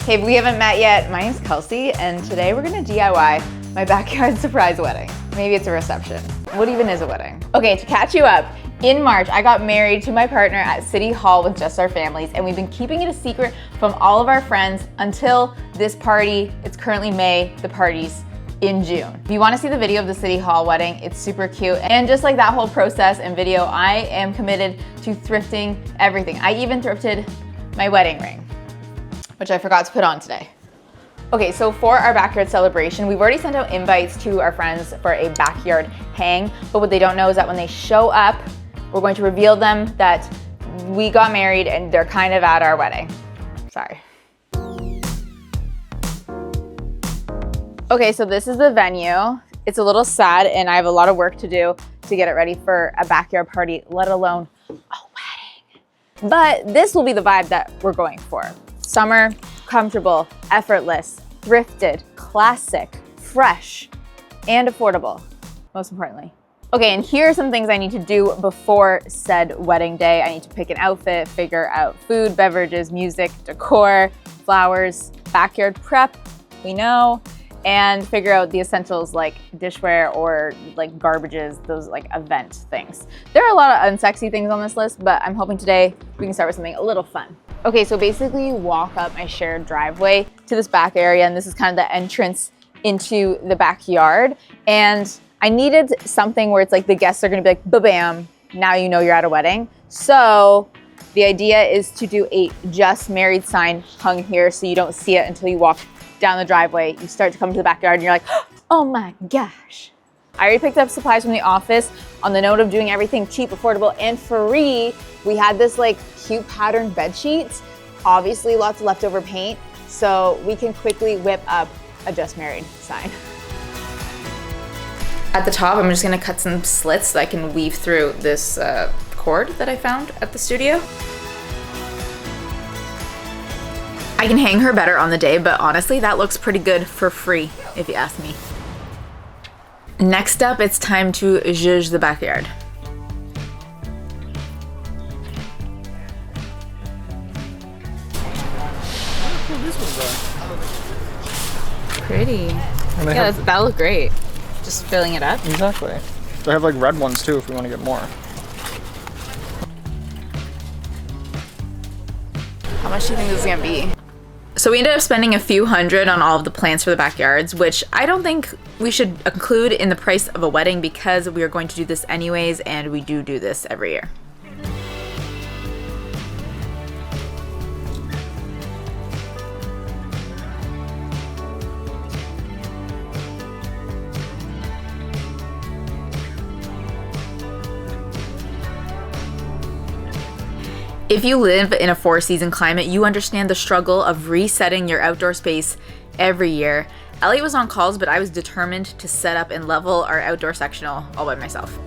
Hey, if we haven't met yet, my name's Kelsey, and today we're gonna DIY my backyard surprise wedding. Maybe it's a reception. What even is a wedding? Okay, to catch you up, in March, I got married to my partner at City Hall with just our families, and we've been keeping it a secret from all of our friends until this party. It's currently May, the party's in June. If you wanna see the video of the City Hall wedding, it's super cute. And just like that whole process and video, I am committed to thrifting everything. I even thrifted my wedding ring, which I forgot to put on today. Okay, so for our backyard celebration, we've already sent out invites to our friends for a backyard hang, but what they don't know is that when they show up, we're going to reveal them that we got married and they're kind of at our wedding. Sorry. Okay, so this is the venue. It's a little sad and I have a lot of work to do to get it ready for a backyard party, let alone a wedding. But this will be the vibe that we're going for. Summer, comfortable, effortless, thrifted, classic, fresh, and affordable, most importantly. Okay, and here are some things I need to do before said wedding day. I need to pick an outfit, figure out food, beverages, music, decor, flowers, backyard prep, we know, and figure out the essentials like dishware or like garbages, those like event things. There are a lot of unsexy things on this list, but I'm hoping today we can start with something a little fun. Okay, so basically you walk up my shared driveway to this back area, and this is kind of the entrance into the backyard. And I needed something where it's like the guests are gonna be like, ba-bam, now you know you're at a wedding. So the idea is to do a just married sign hung here so you don't see it until you walk down the driveway. You start to come to the backyard and you're like, oh my gosh. I already picked up supplies from the office. On the note of doing everything cheap, affordable, and free, we had this like cute patterned bed sheets. Obviously lots of leftover paint, so we can quickly whip up a just married sign. At the top, I'm just gonna cut some slits so I can weave through this cord that I found at the studio. I can hang her better on the day, but honestly, that looks pretty good for free, if you ask me. Next up, it's time to zhuzh the backyard. Pretty. Yeah, that looked great. Just filling it up. Exactly. They have like red ones too if we want to get more. How much do you think this is gonna be? So we ended up spending a few hundred on all of the plants for the backyards, which I don't think we should include in the price of a wedding because we are going to do this anyways, and we do this every year. If you live in a four-season climate, you understand the struggle of resetting your outdoor space every year. Elliot was on calls, but I was determined to set up and level our outdoor sectional all by myself.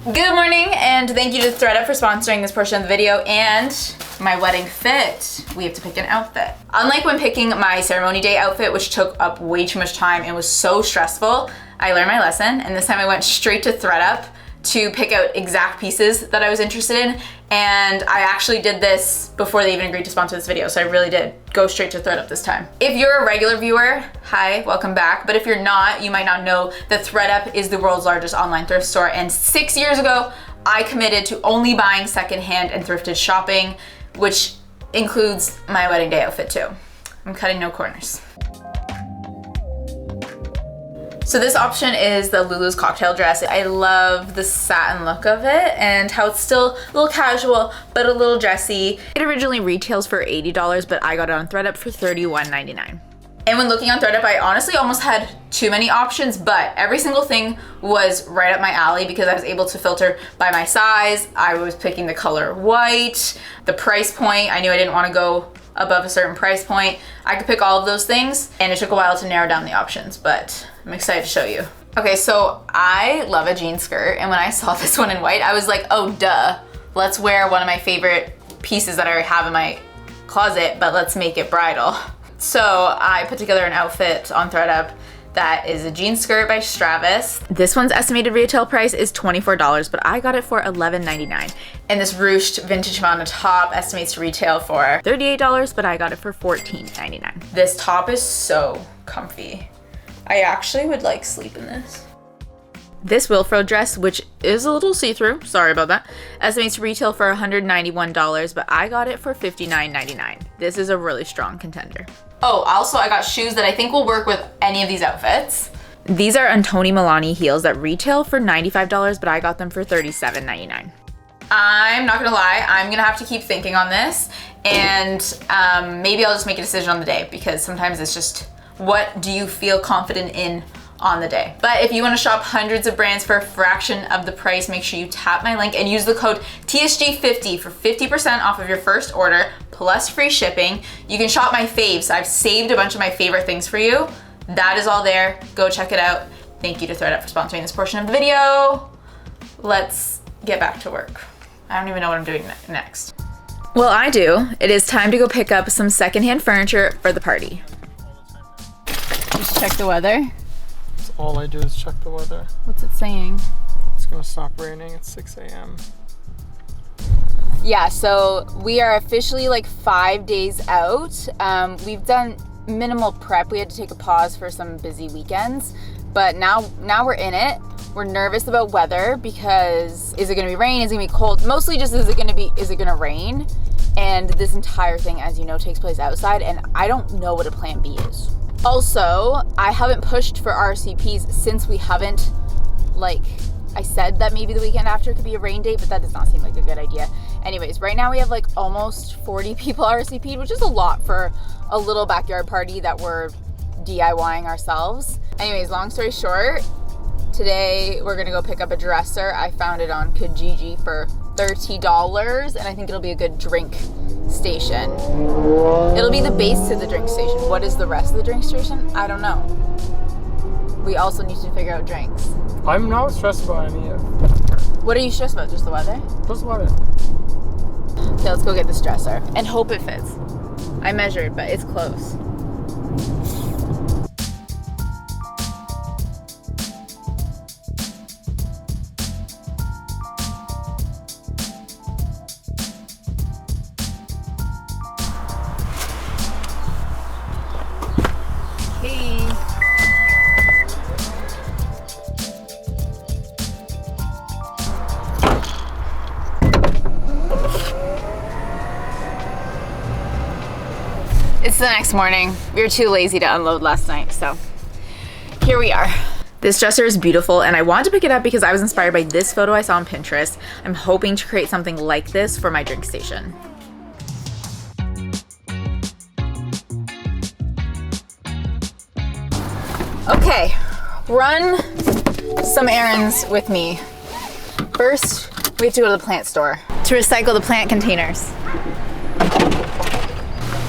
Good morning, and thank you to thredUP for sponsoring this portion of the video and my wedding fit. We have to pick an outfit. Unlike when picking my ceremony day outfit, which took up way too much time and was so stressful, I learned my lesson, and this time I went straight to thredUP to pick out exact pieces that I was interested in, and I actually did this before they even agreed to sponsor this video, so I really did go straight to thredUP this time. If you're a regular viewer, hi, welcome back, but if you're not, you might not know that thredUP is the world's largest online thrift store, and 6 years ago, I committed to only buying secondhand and thrifted shopping, which includes my wedding day outfit too. I'm cutting no corners. So this option is the Lulu's cocktail dress. I love the satin look of it and how it's still a little casual, but a little dressy. It originally retails for $80, but I got it on thredUP for $31.99. And when looking on thredUP, I honestly almost had too many options, but every single thing was right up my alley because I was able to filter by my size. I was picking the color white, the price point. I knew I didn't want to go above a certain price point. I could pick all of those things, and it took a while to narrow down the options, but I'm excited to show you. Okay, so I love a jean skirt, and when I saw this one in white, I was like, oh duh, let's wear one of my favorite pieces that I already have in my closet, but let's make it bridal. So I put together an outfit on thredUP That is a jean skirt by Stravis. This one's estimated retail price is $24, but I got it for $11.99. And this ruched vintage Havana top estimates to retail for $38, but I got it for $14.99. This top is so comfy. I actually would like sleep in this. This Wilfro dress, which is a little see-through, sorry about that, estimates to retail for $191, but I got it for $59.99. This is a really strong contender. Oh, also I got shoes that I think will work with any of these outfits. These are Antoni Milani heels that retail for $95, but I got them for $37.99. I'm not gonna lie, I'm gonna have to keep thinking on this, and maybe I'll just make a decision on the day, because sometimes it's just, what do you feel confident in on the day? But if you want to shop hundreds of brands for a fraction of the price, make sure you tap my link and use the code TSG50 for 50% off of your first order plus free shipping. You can shop my faves. I've saved a bunch of my favorite things for you. That is all there. Go check it out. Thank you to thredUP for sponsoring this portion of the video. Let's get back to work. I don't even know what I'm doing next. Well, I do. It is time to go pick up some secondhand furniture for the party. Just check the weather. All I do is check the weather. What's it saying? It's gonna stop raining at 6 a.m. Yeah, so we are officially like 5 days out. We've done minimal prep. We had to take a pause for some busy weekends, but now we're in it. We're nervous about weather because is it gonna be rain? Is it gonna be cold? Mostly just is it gonna rain? And this entire thing, as you know, takes place outside, and I don't know what a plan B is. Also, I haven't pushed for RSVPs since we haven't, like, I said that maybe the weekend after could be a rain date, but that does not seem like a good idea. Anyways, right now we have like almost 40 people RSVP'd, which is a lot for a little backyard party that we're DIYing ourselves. Anyways, long story short, today we're gonna go pick up a dresser. I found it on Kijiji for $30, and I think it'll be a good drink station. It'll be the base to the drink station. What is the rest of the drink station? I don't know. We also need to figure out drinks. I'm not stressed about any of it. What are you stressed about? Just the weather? Just the weather. Okay, let's go get this dresser and hope it fits. I measured, but it's close. It's the next morning. We were too lazy to unload last night, so here we are. This dresser is beautiful, and I wanted to pick it up because I was inspired by this photo I saw on Pinterest. I'm hoping to create something like this for my drink station. Okay, run some errands with me. First, we have to go to the plant store to recycle the plant containers.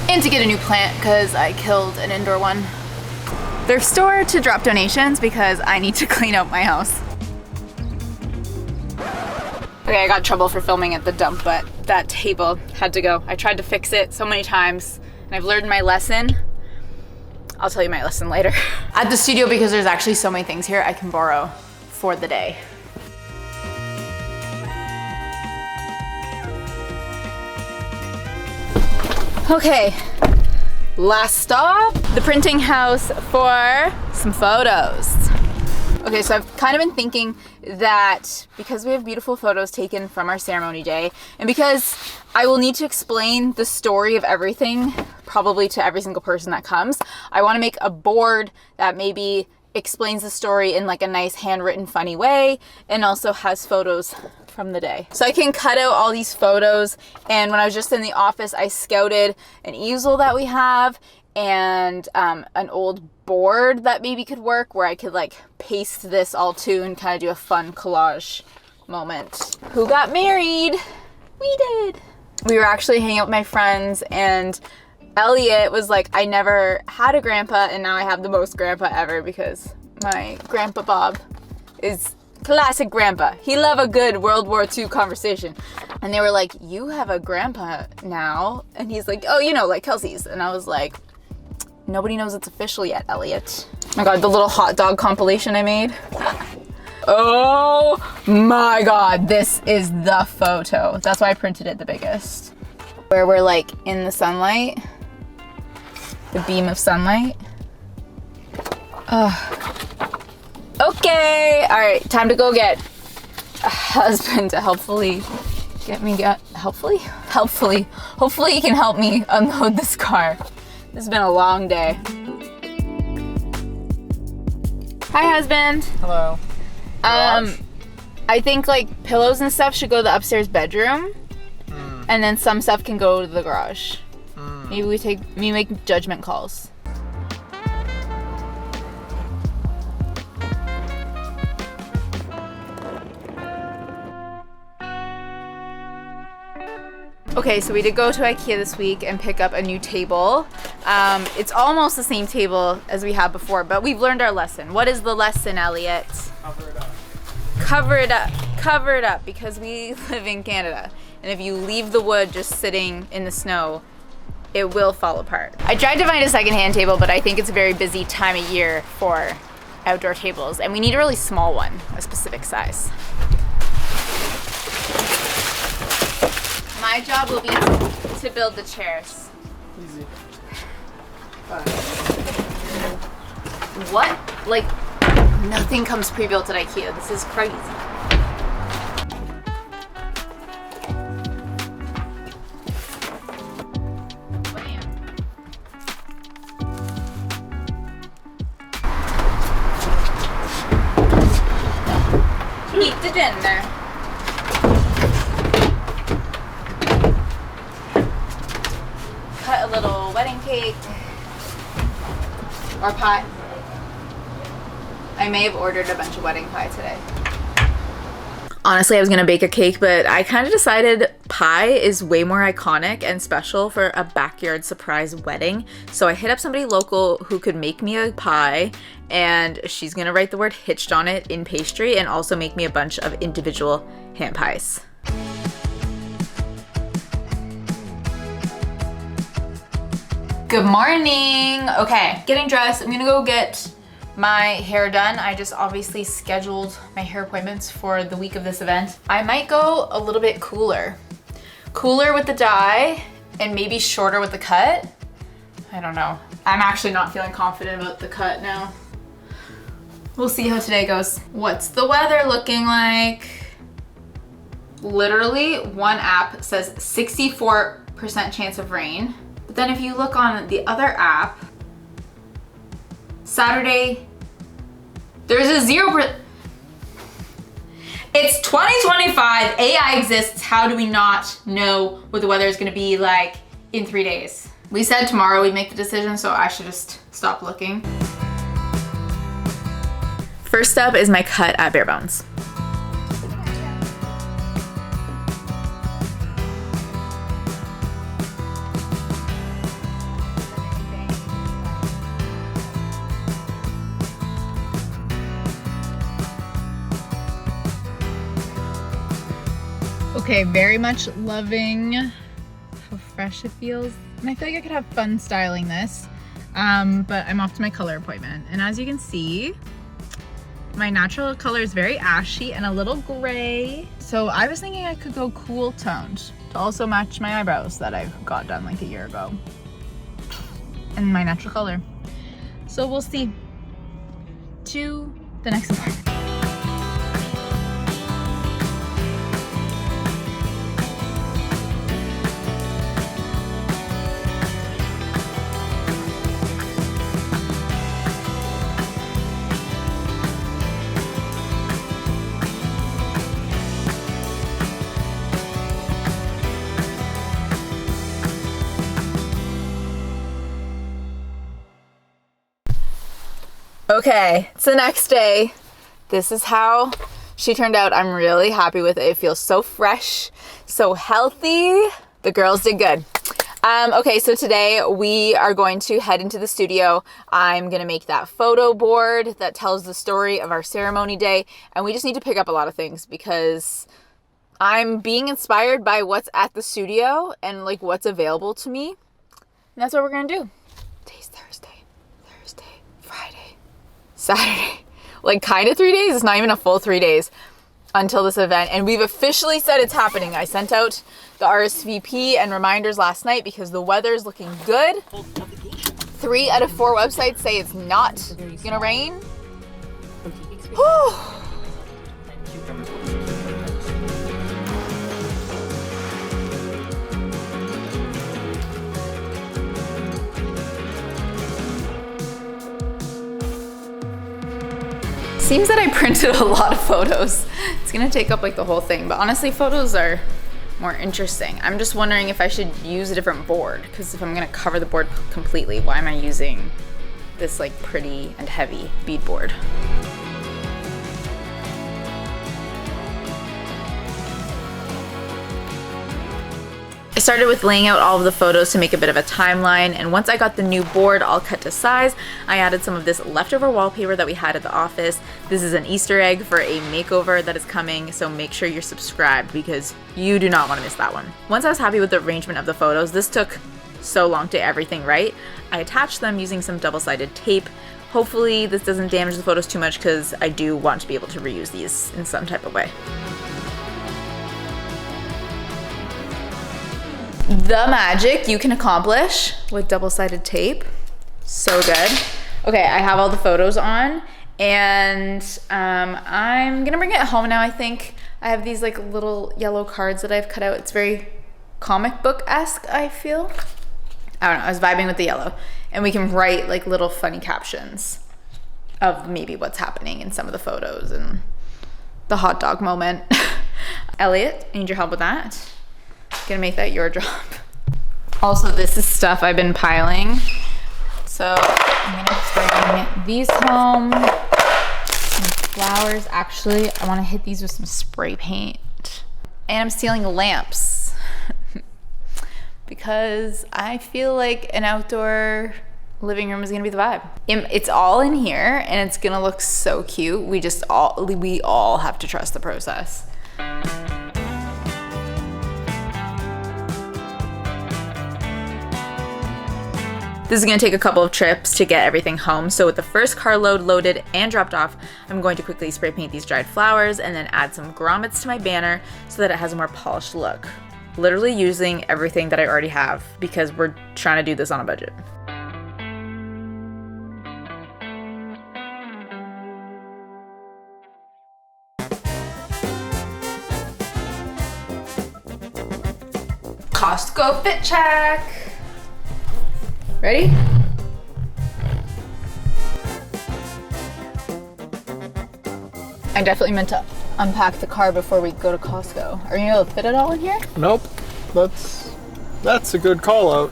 And to get a new plant because I killed an indoor one. Thrift store to drop donations because I need to clean out my house. Okay, I got in trouble for filming at the dump, but that table had to go. I tried to fix it so many times and I've learned my lesson. I'll tell you my lesson later. At the studio, because there's actually so many things here I can borrow for the day. Okay, last stop, the printing house for some photos. Okay, so I've kind of been thinking that because we have beautiful photos taken from our ceremony day, and because I will need to explain the story of everything, probably to every single person that comes, I want to make a board that maybe explains the story in like a nice handwritten funny way and also has photos from the day. So I can cut out all these photos, and when I was just in the office I scouted an easel that we have and an old board that maybe could work where I could like paste this all to and kind of do a fun collage moment. Who got married? We did. We were actually hanging out with my friends and Elliot was like, I never had a grandpa and now I have the most grandpa ever because my grandpa Bob is classic grandpa. He love a good World War II conversation. And they were like, you have a grandpa now? And he's like, oh, you know, like Kelsey's. And I was like, nobody knows it's official yet, Elliot. my God, the little hot dog compilation I made. Oh my God, this is the photo. That's why I printed it the biggest. Where we're like in the sunlight, the beam of sunlight. Okay, all right, time to go get a husband to hopefully hopefully he can help me unload this car. This has been a long day. Hi, husband. Hello. I think like pillows and stuff should go to the upstairs bedroom, and then some stuff can go to the garage. Maybe we make judgment calls. Okay, so we did go to IKEA this week and pick up a new table. It's almost the same table as we had before, but we've learned our lesson. What is the lesson, Elliot? Cover it up. Cover it up. Cover it up, because we live in Canada. And if you leave the wood just sitting in the snow, it will fall apart. I tried to find a secondhand table, but I think it's a very busy time of year for outdoor tables. And we need a really small one, a specific size. My job will be to build the chairs. Easy. What? Like, nothing comes pre-built at IKEA. This is crazy. Eat the dinner. Cut a little wedding cake or pie. I may have ordered a bunch of wedding pie today. Honestly, I was gonna bake a cake, but I kind of decided pie is way more iconic and special for a backyard surprise wedding. So I hit up somebody local who could make me a pie, and she's gonna write the word hitched on it in pastry and also make me a bunch of individual hand pies. Good morning. Okay, getting dressed. I'm gonna go get my hair done. I just obviously scheduled my hair appointments for the week of this event. I might go a little bit cooler. Cooler with the dye and maybe shorter with the cut. I don't know. I'm actually not feeling confident about the cut now. We'll see how today goes. What's the weather looking like? Literally, one app says 64% chance of rain. But then if you look on the other app, Saturday, there's a 0%. It's 2025, AI exists. How do we not know what the weather is gonna be like in 3 days? We said tomorrow we'd make the decision, so I should just stop looking. First up is my cut at Bare Bones. Okay, very much loving how fresh it feels. And I feel like I could have fun styling this, but I'm off to my color appointment. And as you can see, my natural color is very ashy and a little gray. So I was thinking I could go cool toned to also match my eyebrows that I got done like a year ago. And my natural color. So we'll see. To the next appointment. Okay, it's the next day. This is how she turned out. I'm really happy with it. It feels so fresh, so healthy. The girls did good. Okay, so today we are going to head into the studio. I'm gonna make that photo board that tells the story of our ceremony day, and we just need to pick up a lot of things because I'm being inspired by what's at the studio and like what's available to me. And that's what we're gonna do. Today's Thursday, Friday. Saturday, like kind of 3 days. It's not even a full 3 days until this event. And we've officially said it's happening. I sent out the RSVP and reminders last night because the weather is looking good. 3 out of 4 websites say it's not gonna rain. Whew. Seems that I printed a lot of photos. It's gonna take up like the whole thing, but honestly, photos are more interesting. I'm just wondering if I should use a different board, because if I'm gonna cover the board completely, why am I using this like pretty and heavy bead board? I started with laying out all of the photos to make a bit of a timeline, and once I got the new board all cut to size, I added some of this leftover wallpaper that we had at the office. This is an Easter egg for a makeover that is coming, so make sure you're subscribed because you do not want to miss that one. Once I was happy with the arrangement of the photos, this took so long to get everything right, I attached them using some double-sided tape. Hopefully this doesn't damage the photos too much because I do want to be able to reuse these in some type of way. The magic you can accomplish with double-sided tape. So good. Okay, I have all the photos on, and I'm gonna bring it home now, I think. I have these like little yellow cards that I've cut out. It's very comic book-esque, I feel. I don't know, I was vibing with the yellow. And we can write like little funny captions of maybe what's happening in some of the photos and the hot dog moment. Elliot, I need your help with that. Gonna make that your job. Also, this is stuff I've been piling. So I'm gonna bring these home. Some flowers. Actually, I wanna hit these with some spray paint. And I'm stealing lamps because I feel like an outdoor living room is gonna be the vibe. It's all in here and it's gonna look so cute. We all have to trust the process. This is gonna take a couple of trips to get everything home. So with the first carload loaded and dropped off, I'm going to quickly spray paint these dried flowers and then add some grommets to my banner so that it has a more polished look. Literally using everything that I already have because we're trying to do this on a budget. Costco fit check. Ready? I definitely meant to unpack the car before we go to Costco. Are you able to fit it all in here? Nope. That's a good call out.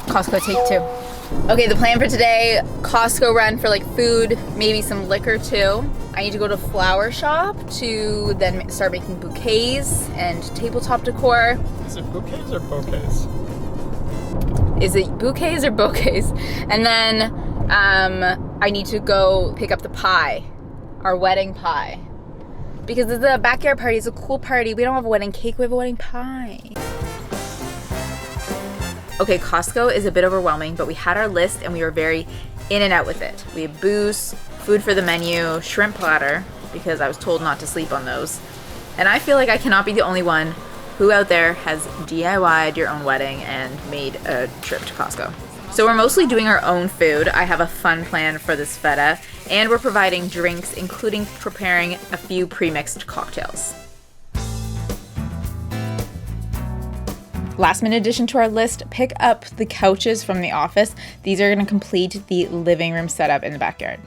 Costco take 2. Okay, the plan for today, Costco run for like food, maybe some liquor too. I need to go to a flower shop to then start making bouquets and tabletop decor. Is it bouquets or bouquets? Is it bouquets or bouquets? And then I need to go pick up the pie, our wedding pie. Because it's a backyard party, it's a cool party. We don't have a wedding cake, we have a wedding pie. Okay, Costco is a bit overwhelming, but we had our list and we were very in and out with it. We have booze, food for the menu, shrimp platter, because I was told not to sleep on those. And I feel like I cannot be the only one who out there has DIY'd your own wedding and made a trip to Costco. So we're mostly doing our own food. I have a fun plan for this feta, and we're providing drinks, including preparing a few pre-mixed cocktails. Last minute addition to our list, pick up the couches from the office. These are gonna complete the living room setup in the backyard.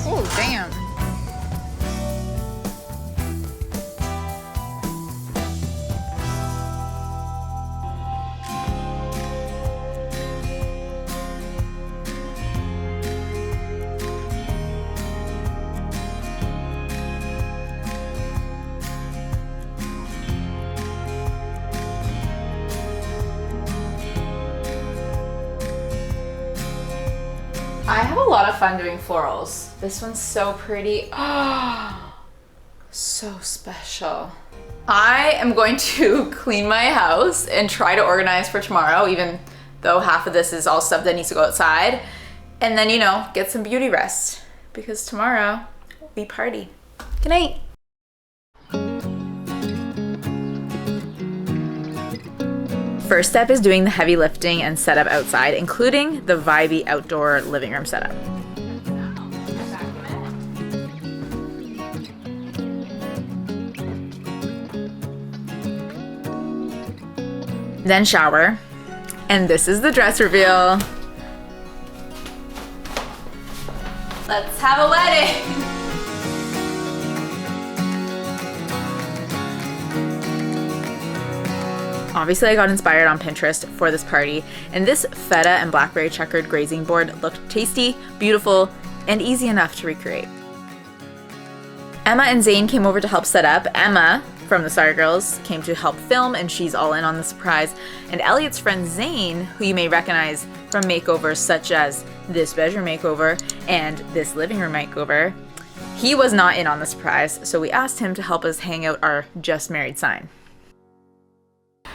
Oh, damn. lot of fun doing florals. This one's so pretty. Oh, so special. I am going to clean my house and try to organize for tomorrow, even though half of this is all stuff that needs to go outside. And then, you know, get some beauty rest because tomorrow we party. Good night. First step is doing the heavy lifting and setup outside, including the vibey outdoor living room setup. Then shower, and this is the dress reveal. Let's have a wedding. Obviously, I got inspired on Pinterest for this party, and this feta and blackberry checkered grazing board looked tasty, beautiful, and easy enough to recreate. Emma and Zane came over to help set up. Emma from TheSorryGirls came to help film, and she's all in on the surprise. And Elliot's friend Zane, who you may recognize from makeovers such as this bedroom makeover and this living room makeover, he was not in on the surprise, so we asked him to help us hang out our just married sign.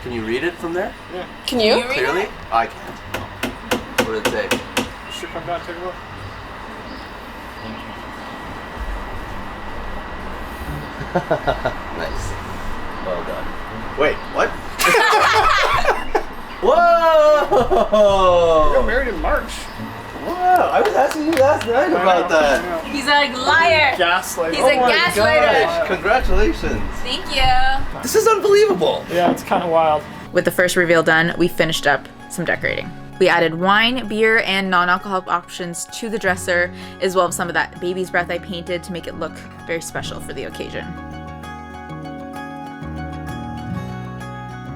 Can you read it from there? Yeah. Can you? Clearly? I can't. What did it say? You should come down and take a look. Nice. Well done. Wait, what? Whoa! We got married in March. Wow, I was asking you last night about that. He's a liar. Gaslight. He's a gaslighter. Gosh, congratulations. Thank you. This is unbelievable. Yeah, it's kind of wild. With the first reveal done, we finished up some decorating. We added wine, beer, and non-alcoholic options to the dresser, as well as some of that baby's breath I painted to make it look very special for the occasion.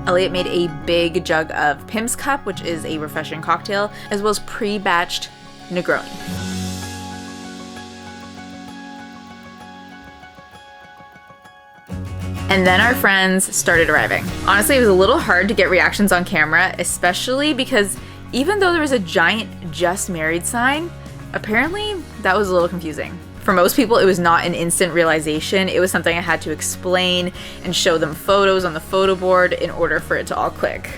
Elliot made a big jug of Pim's Cup, which is a refreshing cocktail, as well as pre-batched Negroni. And then our friends started arriving. Honestly, it was a little hard to get reactions on camera, especially because even though there was a giant just married sign, apparently that was a little confusing. For most people, it was not an instant realization. It was something I had to explain and show them photos on the photo board in order for it to all click.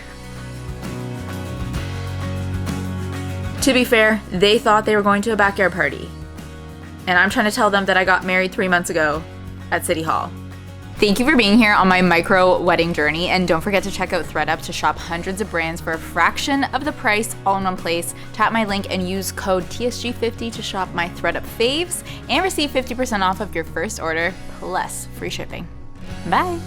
To be fair, they thought they were going to a backyard party. And I'm trying to tell them that I got married 3 months ago at City Hall. Thank you for being here on my micro wedding journey, and don't forget to check out ThredUp to shop hundreds of brands for a fraction of the price all in one place. Tap my link and use code TSG50 to shop my ThredUp faves and receive 50% off of your first order plus free shipping. Bye!